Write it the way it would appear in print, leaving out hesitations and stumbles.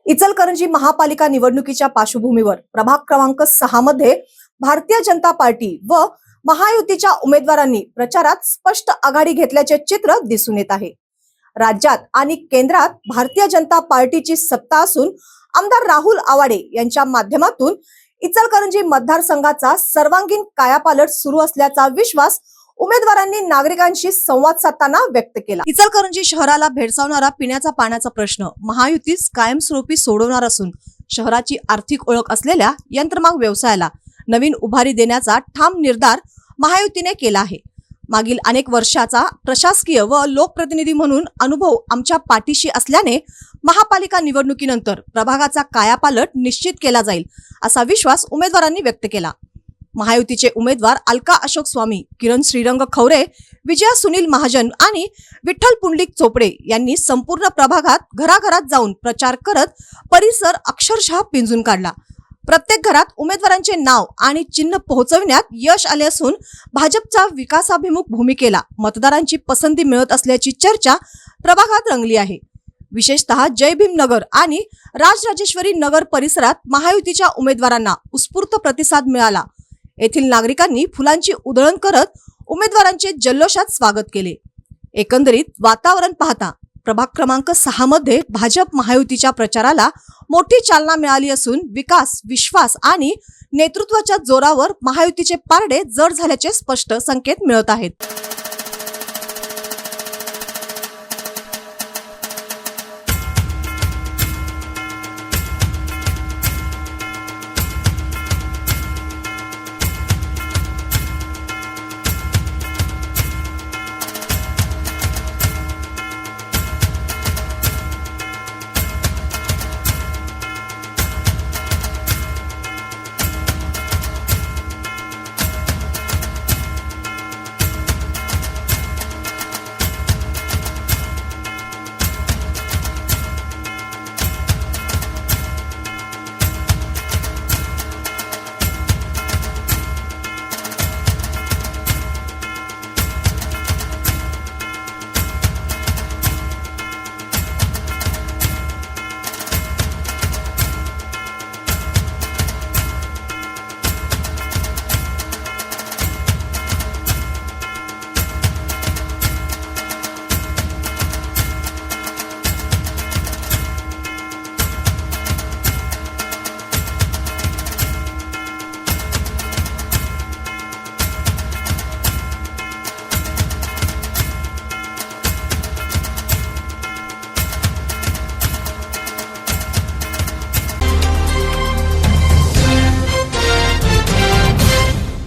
इचलकरंजी महापालिका निवडणुकीच्या पार्श्वभूमीवर प्रभाग क्रमांक 6 मध्ये भारतीय जनता पार्टी व महायुतीच्या उमेदवारांनी प्रचारात स्पष्ट आघाडी घेतल्याचे चित्र दिसून येत आहे। राज्यात आणि केंद्रात भारतीय जनता पार्टीची सत्ता असून आमदार राहुल आवाडे यांच्या माध्यमातून इचलकरंजी मतदारसंघाचा सर्वांगीण कायापालट सुरू असल्याचा विश्वास उमेदवारांनी नागरिकांशी संवाद साधताना व्यक्त केला। इचलकरंजी शहराला भेडसावणारा पिण्याचा पाण्याचा प्रश्न महायुतीच कायमस्वरूपी सोडवणार असून शहराची आर्थिक ओळख असलेल्या यंत्रमाग व्यवसायाला नवीन उभारी देण्याचा ठाम निर्धार महायुतीने केला आहे। मागील अनेक वर्षाचा प्रशासकीय व लोकप्रतिनिधी म्हणून अनुभव आमच्या पाठीशी असल्याने महापालिका निवडणुकीनंतर प्रभागाचा कायापालट निश्चित केला जाईल असा विश्वास उमेदवारांनी व्यक्त केला। महायुतीचे उमेदवार अलका अशोक स्वामी, किरण श्रीरंग खवरे, विजया सुनील महाजन आणि विठ्ठल पुंडलिक चोपडे यांनी संपूर्ण प्रभागात घराघरात जाऊन प्रचार करत परिसर अक्षरशः पिंजून काढला। प्रत्येक घरात उमेदवारांचे नाव आणि चिन्ह पोहोचविण्यात यश आले असून भाजपच्या विकासाभिमुख भूमिकेला मतदारांची पसंती मिळत असल्याची चर्चा प्रभागात रंगली आहे। विशेषतः जय भीम नगर आणि राजराजेश्वरी नगर परिसरात महायुतीच्या उमेदवारांना उत्स्फूर्त प्रतिसाद मिळाला। येथील नागरिकांनी फुलांची उधळण करत उमेदवारांचे जल्लोषात स्वागत केले। एकंदरीत वातावरण पाहता प्रभाग क्रमांक 6 मध्ये भाजप महायुतीच्या प्रचाराला मोठी चालना मिळाली असून विकास, विश्वास आणि नेतृत्वाच्या जोरावर महायुतीचे पारडे जड झाल्याचे स्पष्ट संकेत मिळत आहेत।